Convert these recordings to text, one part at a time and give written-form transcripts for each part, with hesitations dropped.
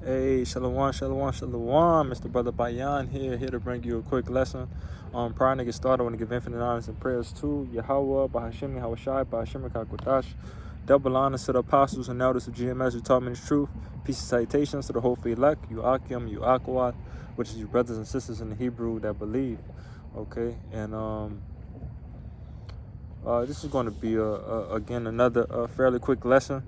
Hey, Shalom, Shalom, Shalom. Mr. Brother Bayan here to bring you a quick lesson. Prior to get started, I want to give infinite honors and prayers to Yahweh, Bahashim, Yahushai, Bahashim, Kakwadash. Double honors to the apostles and elders of GMS who taught me the truth. Peace and salutations to the whole elect, Akim, Akwad, which is your brothers and sisters in the Hebrew that believe. Okay, and this is going to be again another fairly quick lesson.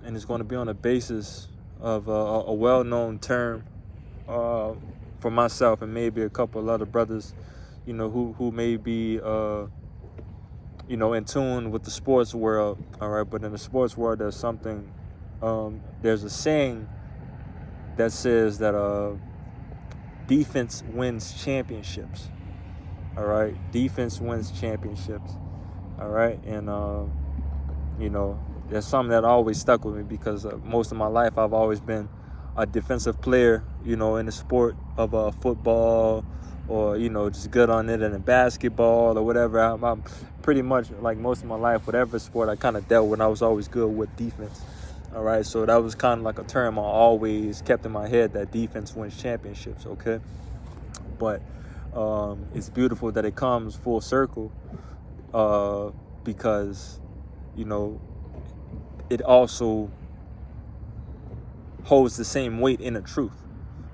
And it's going to be on the basis of a well-known term for myself and maybe a couple of other brothers, who may be, in tune with the sports world. All right, but in the sports world, there's something. There's a saying that says that defense wins championships. All right, defense wins championships. All right, and there's something that always stuck with me because most of my life I've always been a defensive player, in the sport of football or, just good on it in basketball or whatever. I'm pretty much like most of my life, whatever sport I kind of dealt with, I was always good with defense. All right, so that was kind of like a term I always kept in my head, that defense wins championships, okay? But it's beautiful that it comes full circle because, it also holds the same weight in the truth,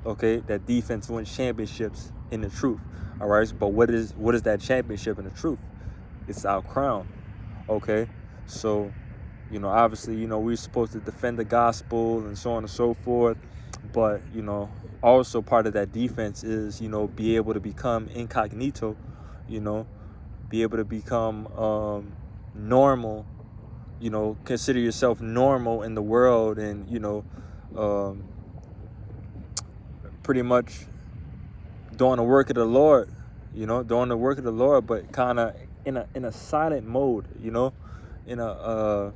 okay? That defense wins championships in the truth, all right? But what is that championship in the truth? It's our crown, okay? So, obviously, we're supposed to defend the gospel and so on and so forth. But, also part of that defense is, be able to become incognito, be able to become normal, consider yourself normal in the world and, pretty much doing the work of the Lord, but kind of in a silent mode, in a,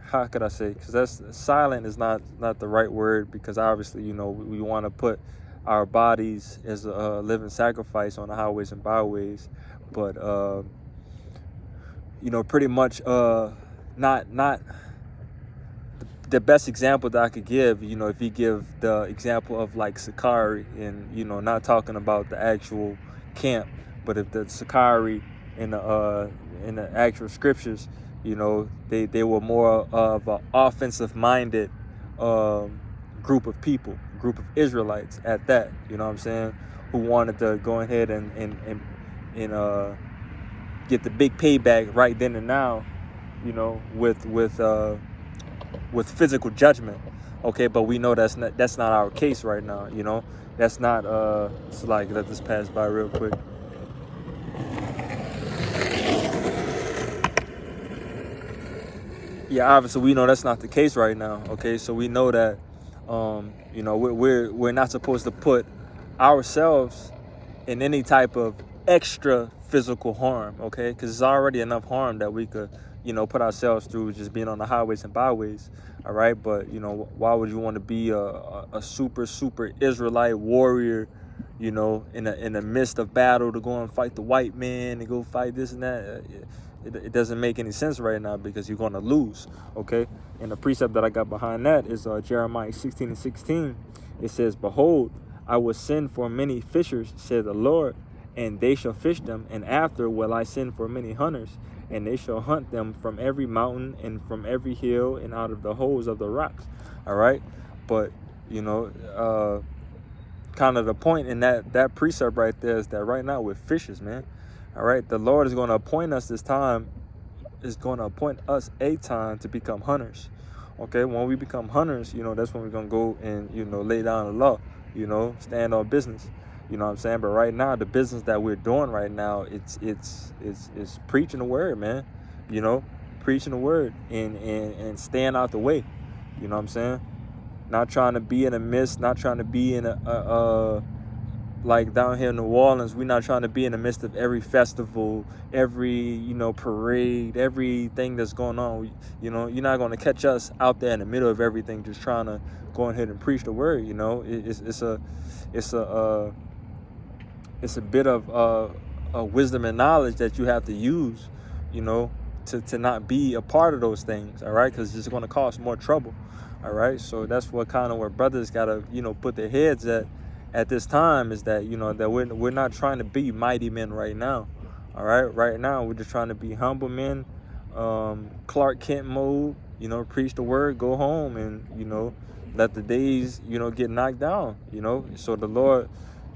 how could I say? Because that's silent is not the right word, because obviously, we want to put our bodies as a living sacrifice on the highways and byways, but pretty much not the best example that I could give, if you give the example of like Sakari and, not talking about the actual camp, but if the Sakari in the actual scriptures, they were more of an offensive minded group of people, group of Israelites at that, you know what I'm saying, who wanted to go ahead and get the big payback right then and now, with physical judgment, okay? But we know that's not our case right now, that's not it's like, let this pass by real quick. Yeah, obviously we know that's not the case right now, okay? So we know that we're not supposed to put ourselves in any type of extra physical harm, okay? Because there's already enough harm that we could, put ourselves through just being on the highways and byways, all right? But, why would you want to be a super Israelite warrior, in the midst of battle, to go and fight the white man and go fight this and that? It doesn't make any sense right now, because you're going to lose, okay? And the precept that I got behind that is Jeremiah 16:16. It says, "Behold, I will send for many fishers, said the Lord, and they shall fish them. And after will I send for many hunters, and they shall hunt them from every mountain and from every hill and out of the holes of the rocks." All right? But, kind of the point in that precept right there is that right now we're fishers, man. All right? The Lord is going to appoint us this time, is going to appoint us a time to become hunters. Okay? When we become hunters, that's when we're going to go and, lay down the law, stand on business. You know what I'm saying? But right now, the business that we're doing right now, it's preaching the word, man. Preaching the word and staying out the way. You know what I'm saying? Not trying to be in the midst, not trying to be in like down here in New Orleans, we're not trying to be in the midst of every festival, every, parade, everything that's going on. You're not going to catch us out there in the middle of everything, just trying to go ahead and preach the word. It's a bit of wisdom and knowledge that you have to use, to not be a part of those things, all right, because it's going to cause more trouble, all right. So that's what kind of where brothers got to, put their heads at this time, is that, that we're not trying to be mighty men right now, all right now we're just trying to be humble men, Clark Kent mode, preach the word, go home, and let the days get knocked down, so the Lord,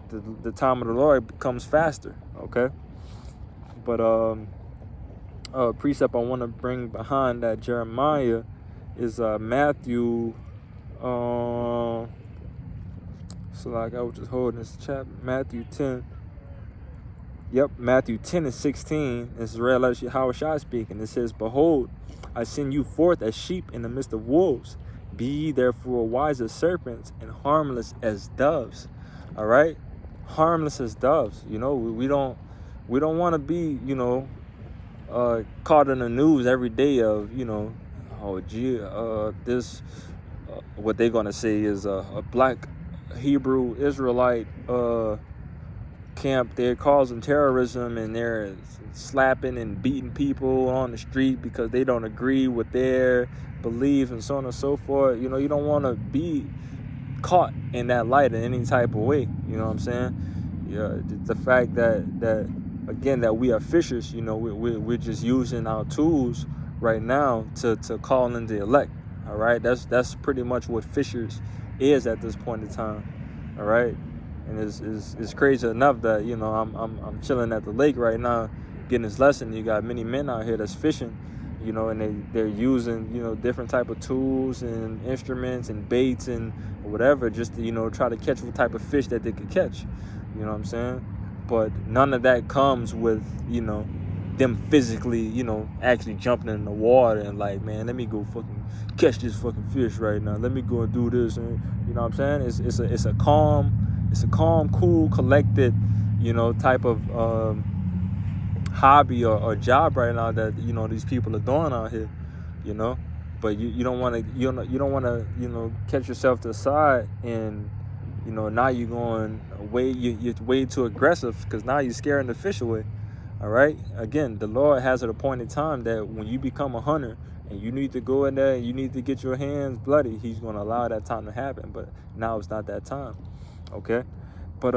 the time of the Lord becomes faster, okay. But precept I want to bring behind that Jeremiah is Matthew. So like I was just holding this chapter, Matthew 10. Yep, Matthew 10:16. This is read like Yahushua speaking. It says, "Behold, I send you forth as sheep in the midst of wolves. Be ye therefore wise as serpents and harmless as doves." All right, harmless as doves. We don't want to be caught in the news every day of this what they're gonna say is a black Hebrew Israelite camp. They're causing terrorism and they're slapping and beating people on the street because they don't agree with their beliefs and so on and so forth. You don't want to be caught in that light in any type of way. You know what I'm saying? Yeah, the fact that again that we are fishers. We're just using our tools right now to call in the elect. All right, that's pretty much what fishers is at this point in time. All right. And it's crazy enough that I'm chilling at the lake right now, getting this lesson. You got many men out here that's fishing, and they're using different type of tools and instruments and baits and whatever just to try to catch what type of fish that they could catch. You know what I'm saying? But none of that comes with them physically actually jumping in the water and like, man, let me go fucking catch this fucking fish right now. Let me go and do this, and you know what I'm saying? It's a calm, cool, collected, type of hobby or job right now that these people are doing out here, But you don't want to catch yourself to the side and now you're going you're way too aggressive because now you're scaring the fish away. All right. Again, the Lord has an appointed time that when you become a hunter and you need to go in there and you need to get your hands bloody, He's going to allow that time to happen. But now it's not that time. Okay. But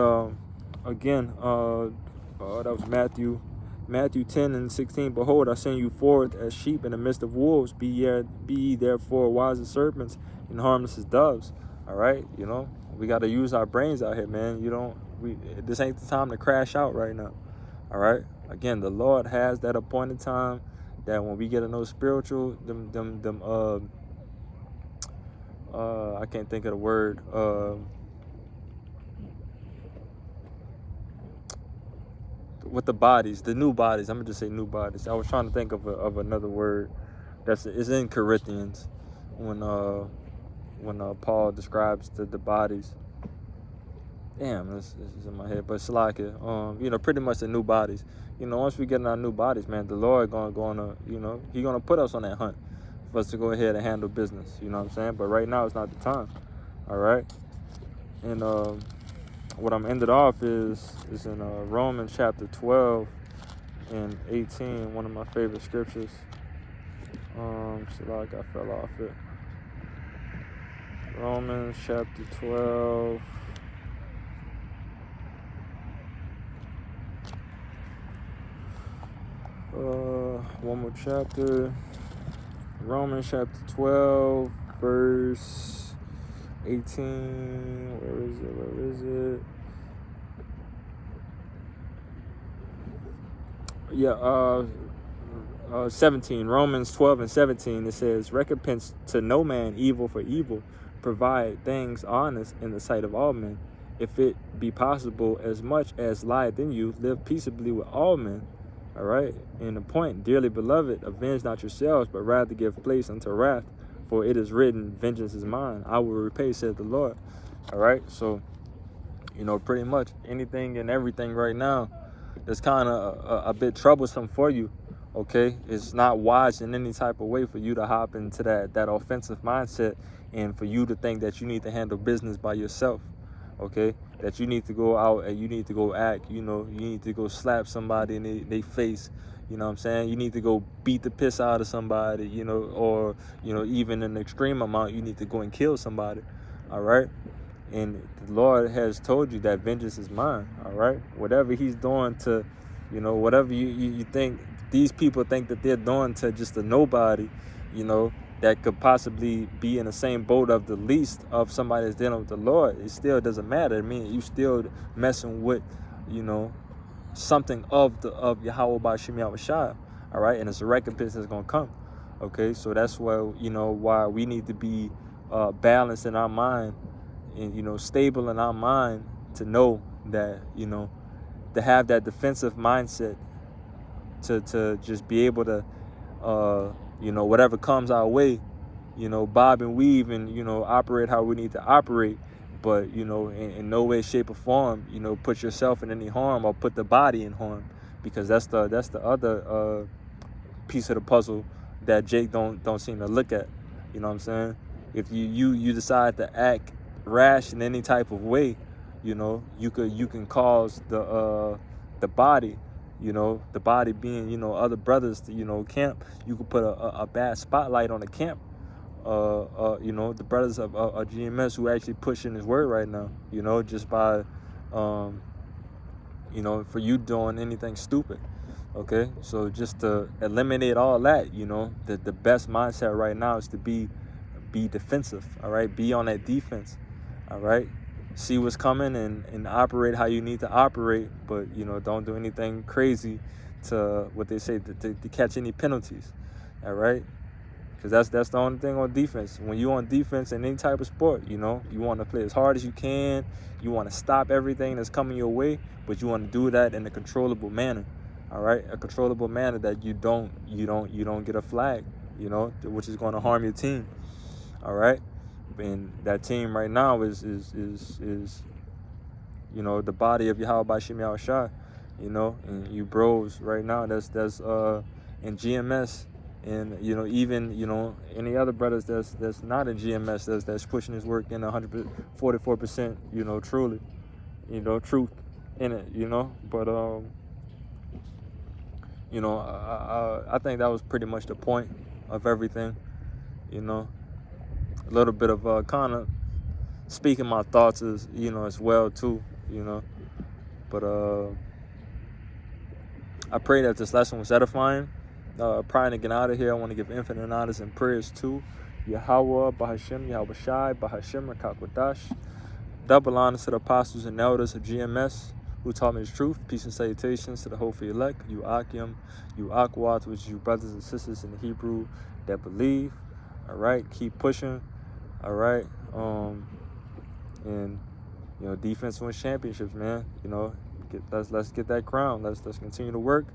again, that was Matthew 10:16. "Behold, I send you forth as sheep in the midst of wolves. Be ye therefore wise as serpents and harmless as doves." All right. We got to use our brains out here, man. This ain't the time to crash out right now. All right. Again, the Lord has that appointed time that when we get to know spiritual, I can't think of the word, with the bodies, the new bodies. I'm gonna just say new bodies. I was trying to think of another word is in Corinthians when Paul describes the bodies. Damn, this is in my head, but it's like it. Pretty much the new bodies. Once we get in our new bodies, man, the Lord gonna He gonna put us on that hunt for us to go ahead and handle business. You know what I'm saying? But right now it's not the time. All right. And what I'm ended off is in Romans chapter 12 and 18, one of my favorite scriptures. So like I fell off it. Romans chapter 12. One more chapter. Romans chapter 12, verse 18. Where is it? Yeah, 17. Romans 12 and 17. It says, "Recompense to no man evil for evil. Provide things honest in the sight of all men. If it be possible, as much as lieth in you, live peaceably with all men." All right. And the point, dearly beloved, avenge not yourselves, but rather give place unto wrath. For it is written, "Vengeance is mine, I will repay," said the Lord. All right. So, pretty much anything and everything right now that's kind of a bit troublesome for you. Okay. It's not wise in any type of way for you to hop into that offensive mindset and for you to think that you need to handle business by yourself. okay? That you need to go out and you need to go act, you know, you need to go slap somebody in their face, you know what I'm saying? You need to go beat the piss out of somebody, you know, or, you know, even in an extreme amount, you need to go and kill somebody, all right? And the Lord has told you that vengeance is mine, all right? Whatever he's doing to, you know, whatever you think, these people think that they're doing to just a nobody, you know, that could possibly be in the same boat of the least of somebody that's dealing with the Lord, it still doesn't matter. I mean, you still messing with, you know, something of Yahweh Ba'Shem Yahushua, all right? And it's a recompense that's going to come, okay? So that's why, you know, why we need to be balanced in our mind and, you know, stable in our mind to know that, you know, to have that defensive mindset to just be able to, you know, whatever comes our way, you know, bob and weave and, you know, operate how we need to operate, but, you know, in no way, shape, or form, you know, put yourself in any harm or put the body in harm, because that's the other piece of the puzzle that Jake don't seem to look at. You know what I'm saying? If you decide to act rash in any type of way, you know, you can cause the body, you know, the body being, you know, other brothers to, you know, camp. You could put a bad spotlight on the camp. You know, the brothers of GMS who actually pushing his word right now, you know, just by, you know, for you doing anything stupid. Okay, so just to eliminate all that, you know, the best mindset right now is to be defensive, all right? Be on that defense, all right? See what's coming and operate how you need to operate, but, you know, don't do anything crazy to, what they say, to catch any penalties, all right? Because that's the only thing on defense. When you're on defense in any type of sport, you know, you want to play as hard as you can. You want to stop everything that's coming your way, but you want to do that in a controllable manner, all right? A controllable manner that you don't get a flag, you know, which is going to harm your team, all right? And that team right now is you know, the body of Yahweh Ba'Shem Yahushua, you know, and you bros right now that's in GMS. And, you know, even, you know, any other brothers that's not in GMS that's pushing his work in 144%, you know, truly, you know, truth in it, you know. But you know, I think that was pretty much the point of everything, you know. A little bit of kind of speaking my thoughts as, you know, as well too, you know. But I pray that this lesson was edifying. Prior to getting out of here, I want to give infinite honors and prayers to Yahweh, Ba'Shem, Yahweh Shai, Ba'Shem, Rakakwadash. Double honors to the apostles and elders of GMS who taught me the truth. Peace and salutations to the hopeful elect, you Akim, you Akwat, which is you brothers and sisters in the Hebrew that believe. All right, keep pushing. All right, and, you know, defense wins championships, man. You know, let's get that crown. Let's continue to work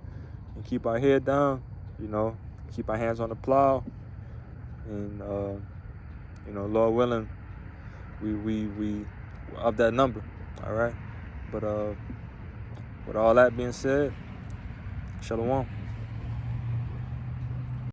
and keep our head down. You know, keep our hands on the plow, and you know, Lord willing, we of that number, all right. But with all that being said, Shalom.